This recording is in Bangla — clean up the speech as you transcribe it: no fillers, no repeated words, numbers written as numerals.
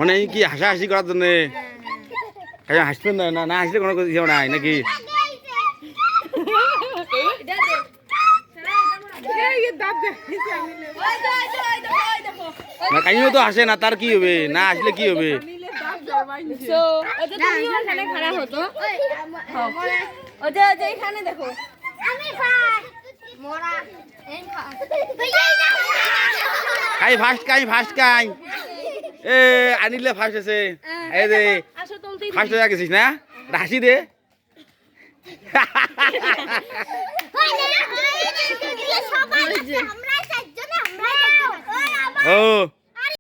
মানে কি হাসাহাসি করার জন্য হাসবেন না না হাসলে কোনো কিছু নাই নাকি কাহিনীও তো হাসে না তার কি হবে না আসলে কি হবে কাই ফার্স্ট কাই এ আনিলে ফার্স্ট আছে এই দে ফার্স্ট হয়ে গেছিস না হাসি দে ও